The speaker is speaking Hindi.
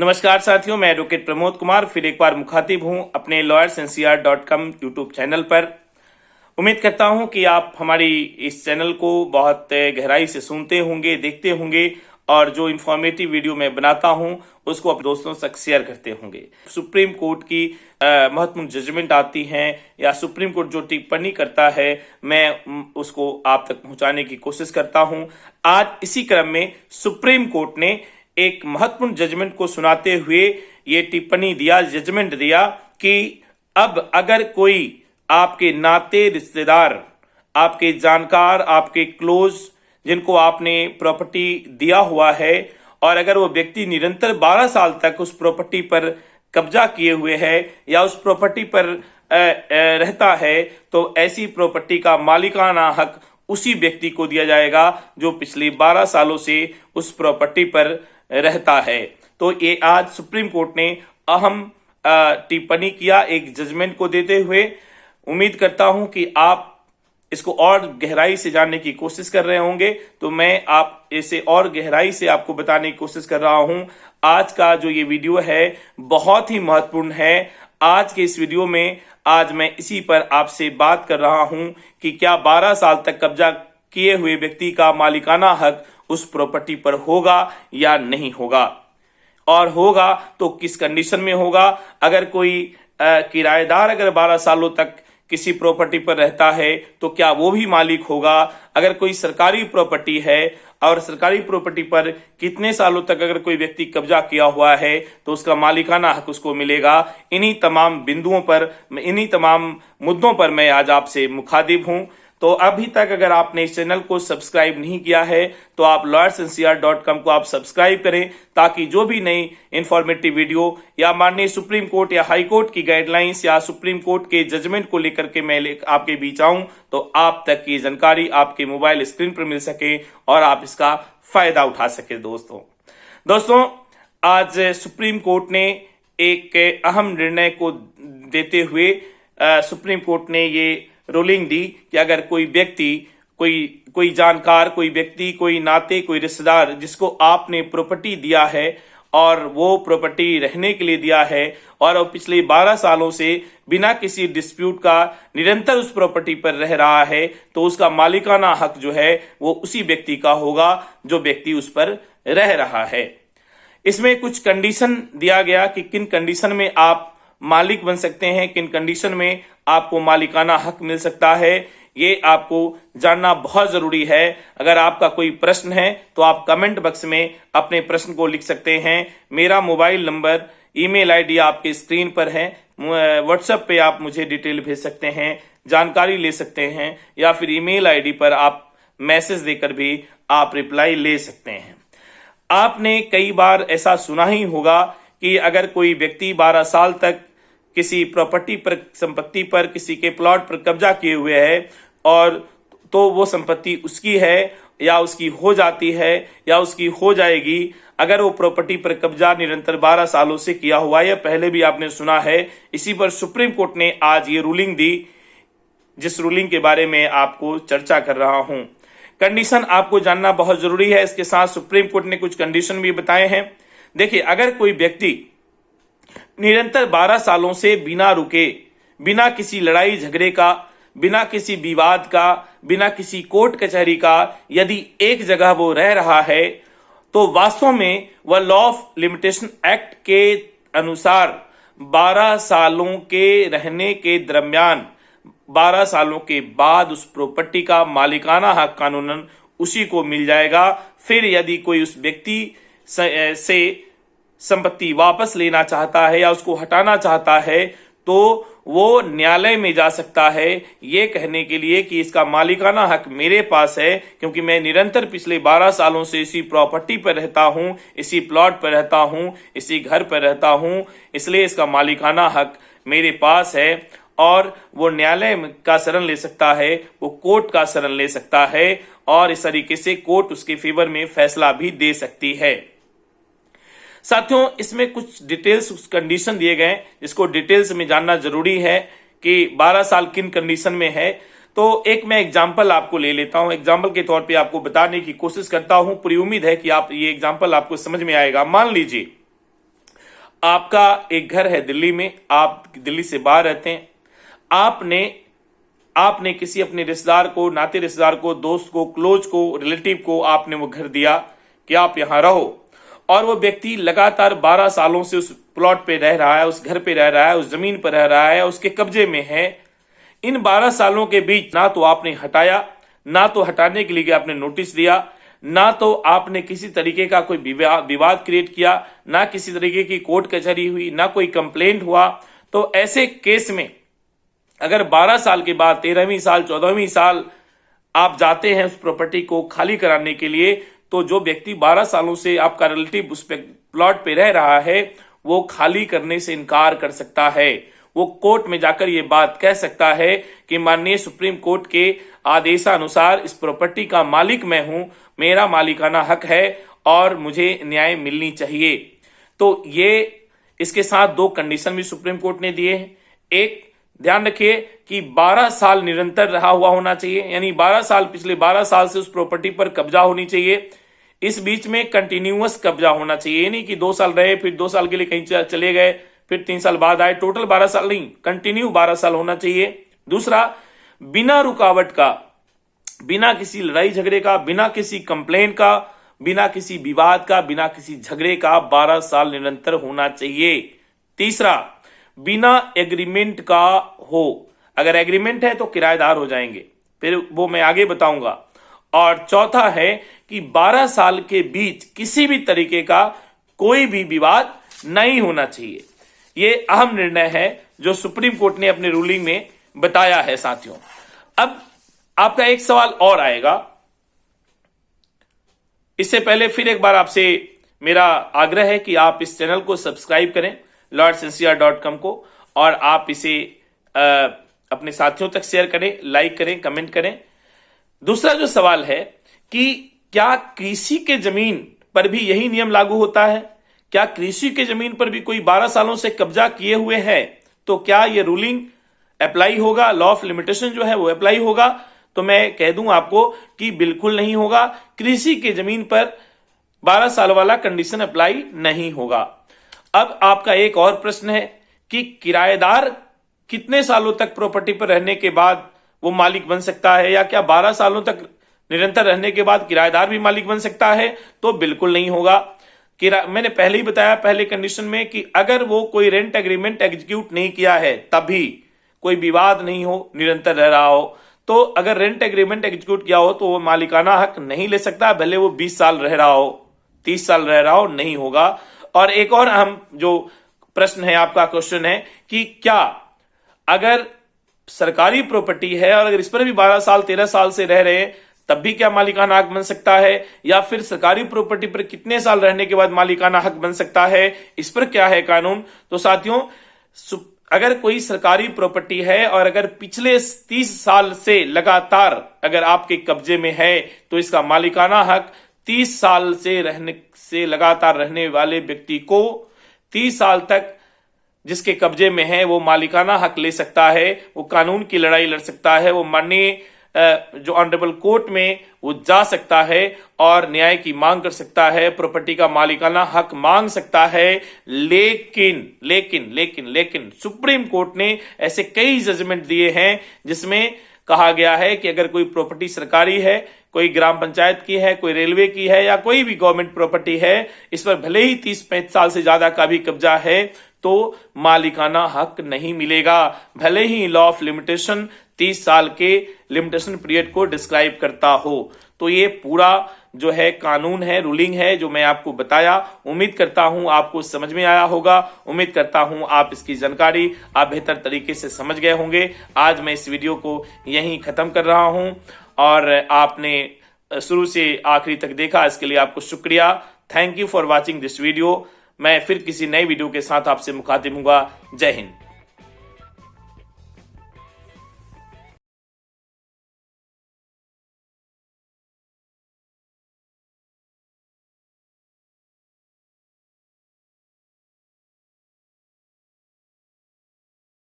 नमस्कार साथियों, मैं एडवोकेट प्रमोद कुमार फिर एक बार मुखातिब हूं अपने lawyersncr.com यूट्यूब चैनल पर। उम्मीद करता हूं कि आप हमारी इस चैनल को बहुत गहराई से सुनते होंगे, देखते होंगे और जो इन्फॉर्मेटिव वीडियो मैं बनाता हूं उसको अपने दोस्तों तक शेयर करते होंगे। सुप्रीम कोर्ट की महत्वपूर्ण जजमेंट आती हैं या सुप्रीम कोर्ट जो टिप्पणी करता है, मैं उसको आप तक पहुंचाने की कोशिश करता हूं। आज इसी क्रम में सुप्रीम कोर्ट ने एक महत्वपूर्ण जजमेंट को सुनाते हुए ये टिप्पणी दिया, जजमेंट दिया कि अब अगर कोई आपके नाते रिश्तेदार, आपके जानकार, आपके क्लोज जिनको आपने प्रॉपर्टी दिया हुआ है और अगर वो व्यक्ति निरंतर 12 साल तक उस प्रॉपर्टी पर कब्जा किए हुए है या उस प्रॉपर्टी पर रहता है, तो ऐसी प्रॉपर्टी का मालिकाना हक उसी व्यक्ति को दिया जाएगा जो पिछले 12 सालों से उस प्रॉपर्टी पर रहता है। तो ये आज सुप्रीम कोर्ट ने अहम टिप्पणी किया एक जजमेंट को देते हुए। उम्मीद करता हूं कि आप इसको और गहराई से जानने की कोशिश कर रहे होंगे, तो मैं आप इसे और गहराई से आपको बताने की कोशिश कर रहा हूं। आज का जो ये वीडियो है बहुत ही महत्वपूर्ण है। आज के इस वीडियो में आज मैं इसी पर आपसे बात कर रहा हूं कि क्या 12 साल तक कब्जा किए हुए व्यक्ति का मालिकाना हक उस प्रॉपर्टी पर होगा या नहीं होगा, और होगा तो किस कंडीशन में होगा। अगर कोई किराएदार अगर 12 सालों तक किसी प्रॉपर्टी पर रहता है तो क्या वो भी मालिक होगा। अगर कोई सरकारी प्रॉपर्टी है और सरकारी प्रॉपर्टी पर कितने सालों तक अगर कोई व्यक्ति कब्जा किया हुआ है तो उसका मालिकाना हक उसको मिलेगा। इन्हीं तमाम बिंदुओं पर, इन्हीं तमाम मुद्दों पर मैं आज आपसे मुखातिब हूं। तो अभी तक अगर आपने इस चैनल को सब्सक्राइब नहीं किया है तो आप lawyersncr.com को आप सब्सक्राइब करें, ताकि जो भी नई इंफॉर्मेटिव वीडियो या माननीय सुप्रीम कोर्ट या हाई कोर्ट की गाइडलाइंस या सुप्रीम कोर्ट के जजमेंट को लेकर के मैं आपके बीच आऊं तो आप तक की जानकारी आपके मोबाइल स्क्रीन पर मिल सके और आप इसका फायदा उठा सके। दोस्तों आज सुप्रीम कोर्ट ने एक अहम निर्णय को देते हुए सुप्रीम कोर्ट ने ये रूलिंग दी कि अगर कोई व्यक्ति, कोई जानकार, कोई व्यक्ति, कोई नाते, कोई रिश्तेदार जिसको आपने प्रॉपर्टी दिया है और वो प्रॉपर्टी रहने के लिए दिया है और वो पिछले 12 सालों से बिना किसी डिस्प्यूट का निरंतर उस प्रॉपर्टी पर रह रहा है, तो उसका मालिकाना हक जो है वो उसी व्यक्ति का होगा जो व्यक्ति उस पर रह रहा है। इसमें कुछ कंडीशन दिया गया कि किन कंडीशन में आप मालिक बन सकते हैं, किन कंडीशन में आपको मालिकाना हक मिल सकता है, ये आपको जानना बहुत जरूरी है। अगर आपका कोई प्रश्न है तो आप कमेंट बॉक्स में अपने प्रश्न को लिख सकते हैं। मेरा मोबाइल नंबर, ईमेल आईडी आपके स्क्रीन पर है। व्हाट्सएप पे आप मुझे डिटेल भेज सकते हैं, जानकारी ले सकते हैं, या फिर ईमेल आईडी पर आप मैसेज देकर भी आप रिप्लाई ले सकते हैं। आपने कई बार ऐसा सुना ही होगा कि अगर कोई व्यक्ति 12 साल तक किसी प्रॉपर्टी पर, संपत्ति पर, किसी के प्लॉट पर कब्जा किए हुए है और तो वो संपत्ति उसकी है या उसकी हो जाती है या उसकी हो जाएगी अगर वो प्रॉपर्टी पर कब्जा निरंतर 12 सालों से किया हुआ है। पहले भी आपने सुना है। इसी पर सुप्रीम कोर्ट ने आज ये रूलिंग दी, जिस रूलिंग के बारे में आपको चर्चा कर रहा हूं। कंडीशन आपको जानना बहुत जरूरी है। इसके साथ सुप्रीम कोर्ट ने कुछ कंडीशन भी बताए हैं। देखिए, अगर कोई व्यक्ति निरंतर 12 सालों से बिना रुके, बिना किसी लड़ाई झगड़े का, बिना किसी विवाद का, बिना किसी कोर्ट कचहरी का यदि एक जगह वो रह रहा है तो वास्तव में वह लॉ ऑफ लिमिटेशन एक्ट के अनुसार 12 सालों के रहने के दरमियान 12 सालों के बाद उस प्रॉपर्टी का मालिकाना हक कानूनन उसी को मिल जाएगा। फिर यदि कोई उस व्यक्ति से संपत्ति वापस लेना चाहता है या उसको हटाना चाहता है तो वो न्यायालय में जा सकता है ये कहने के लिए कि इसका मालिकाना हक मेरे पास है, क्योंकि मैं निरंतर पिछले 12 सालों से इसी प्रॉपर्टी पर रहता हूं, इसी प्लॉट पर रहता हूं, इसी घर पर रहता हूं, इसलिए इसका मालिकाना हक मेरे पास है। और वो न्यायालय का शरण ले सकता है, वो कोर्ट का शरण ले सकता है और इस तरीके से कोर्ट उसके फेवर में फैसला भी दे सकती है। साथियों, इसमें कुछ डिटेल्स, कुछ कंडीशन दिए गए जिसको डिटेल्स में जानना जरूरी है कि 12 साल किन कंडीशन में है। तो एक मैं एग्जांपल आपको ले लेता हूं, एग्जांपल के तौर पे आपको बताने की कोशिश करता हूं। पूरी उम्मीद है कि आप ये एग्जांपल आपको समझ में आएगा। मान लीजिए आपका एक घर है दिल्ली में, आप दिल्ली से बाहर रहते हैं, आपने किसी अपने रिश्तेदार को, नाते रिश्तेदार को, दोस्त को, क्लोज को, रिलेटिव को आपने वो घर दिया कि आप यहां रहो, और वो व्यक्ति लगातार 12 सालों से उस प्लॉट पे रह रहा है, उस घर पे रह रहा है, उस जमीन पर रह रहा है, उसके कब्जे में है। इन 12 सालों के बीच ना तो आपने हटाया, ना तो हटाने के लिए आपने नोटिस दिया, ना तो आपने किसी तरीके का कोई विवाद क्रिएट किया, ना किसी तरीके की कोर्ट कचहरी हुई, ना कोई कंप्लेंट हुआ। तो ऐसे केस में अगर 12 साल के बाद 13वीं साल 14वीं साल आप जाते हैं उस प्रॉपर्टी को खाली कराने के लिए, तो जो व्यक्ति 12 सालों से आपका रिलेटिव उस प्लॉट पे रह रहा है वो खाली करने से इनकार कर सकता है। वो कोर्ट में जाकर ये बात कह सकता है कि माननीय सुप्रीम कोर्ट के आदेशानुसार इस प्रॉपर्टी का मालिक मैं हूं, मेरा मालिकाना हक है और मुझे न्याय मिलनी चाहिए। तो ये इसके साथ 2 कंडीशन भी सुप्रीम कोर्ट ने दिए हैं। एक, ध्यान रखिए कि 12 साल निरंतर रहा हुआ होना चाहिए, यानी 12 साल, पिछले 12 साल से उस प्रॉपर्टी पर कब्जा होनी चाहिए। इस बीच में कंटिन्यूअस कब्जा होना चाहिए, नहीं कि 2 साल रहे फिर 2 साल के लिए कहीं चले गए फिर 3 साल बाद आए, टोटल 12 साल नहीं, कंटिन्यू 12 साल होना चाहिए। दूसरा, बिना रुकावट का, बिना किसी लड़ाई झगड़े का, बिना किसी कंप्लेन का, बिना किसी विवाद का, बिना किसी झगड़े का 12 साल निरंतर होना चाहिए। तीसरा, बिना एग्रीमेंट का हो, अगर एग्रीमेंट है तो किराएदार हो जाएंगे, फिर वो मैं आगे बताऊंगा। और चौथा है कि 12 साल के बीच किसी भी तरीके का कोई भी विवाद नहीं होना चाहिए। ये अहम निर्णय है जो सुप्रीम कोर्ट ने अपने रूलिंग में बताया है साथियों। अब आपका एक सवाल और आएगा, इससे पहले फिर एक बार आपसे मेरा आग्रह है कि आप इस चैनल को सब्सक्राइब करें, lordsincere.com को, और आप इसे अपने साथियों तक शेयर करें, लाइक करें, कमेंट करें। दूसरा जो सवाल है कि क्या कृषि के जमीन पर भी यही नियम लागू होता है? क्या कृषि के जमीन पर भी कोई 12 सालों से कब्जा किए हुए है तो क्या यह रूलिंग अप्लाई होगा, लॉ ऑफ लिमिटेशन जो है वो अप्लाई होगा? तो मैं कह दूं आपको कि बिल्कुल नहीं होगा। कृषि के जमीन पर 12 साल वाला कंडीशन अप्लाई नहीं होगा। अब आपका एक और प्रश्न है कि किराएदार कितने सालों तक प्रॉपर्टी पर रहने के बाद वो मालिक बन सकता है, या क्या 12 सालों तक निरंतर रहने के बाद किराएदार भी मालिक बन सकता है? तो बिल्कुल नहीं होगा। मैंने पहले ही बताया पहले कंडीशन में कि अगर वो कोई रेंट एग्रीमेंट एग्जीक्यूट नहीं किया है, तभी कोई विवाद नहीं हो, निरंतर रह रहा हो। तो अगर रेंट एग्रीमेंट एग्जीक्यूट किया हो तो वो मालिकाना हक नहीं ले सकता, भले वो 20 साल रह रहा हो, 30 साल रह रहा हो, नहीं होगा। और एक और अहम जो प्रश्न है, आपका क्वेश्चन है कि क्या अगर सरकारी प्रॉपर्टी है और अगर इस पर भी 12 साल 13 साल से रह रहे हैं तब भी क्या मालिकाना हक बन सकता है, या फिर सरकारी प्रॉपर्टी पर कितने साल रहने के बाद मालिकाना हक बन सकता है, इस पर क्या है कानून? तो साथियों, अगर कोई सरकारी प्रॉपर्टी है और अगर पिछले 30 साल से लगातार अगर आपके कब्जे में है तो इसका मालिकाना हक 30 साल से लगातार रहने वाले व्यक्ति को 30 साल तक जिसके कब्जे में है वो मालिकाना हक ले सकता है, वो कानून की लड़ाई लड़ सकता है, वो माननीय जो ऑनरेबल कोर्ट में वो जा सकता है और न्याय की मांग कर सकता है, प्रॉपर्टी का मालिकाना हक मांग सकता है। लेकिन लेकिन लेकिन लेकिन सुप्रीम कोर्ट ने ऐसे कई जजमेंट दिए हैं जिसमें कहा गया है कि अगर कोई प्रॉपर्टी सरकारी है, कोई ग्राम पंचायत की है, कोई रेलवे की है, या कोई भी गवर्नमेंट प्रॉपर्टी है, इस पर भले ही 30-35 साल से ज्यादा का भी कब्जा है तो मालिकाना हक नहीं मिलेगा, भले ही लॉ ऑफ लिमिटेशन 30 साल के लिमिटेशन पीरियड को डिस्क्राइब करता हो। तो ये पूरा जो है कानून है, रूलिंग है जो मैं आपको बताया। उम्मीद करता हूं आपको समझ में आया होगा, उम्मीद करता हूं आप इसकी जानकारी आप बेहतर तरीके से समझ गए होंगे। आज मैं इस वीडियो को यहीं खत्म कर रहा हूं और आपने शुरू से आखिरी तक देखा, इसके लिए आपको शुक्रिया। Thank you for watching this video. मैं फिर किसी नई वीडियो के साथ आपसे मुखातिब हूंगा। जय हिंद।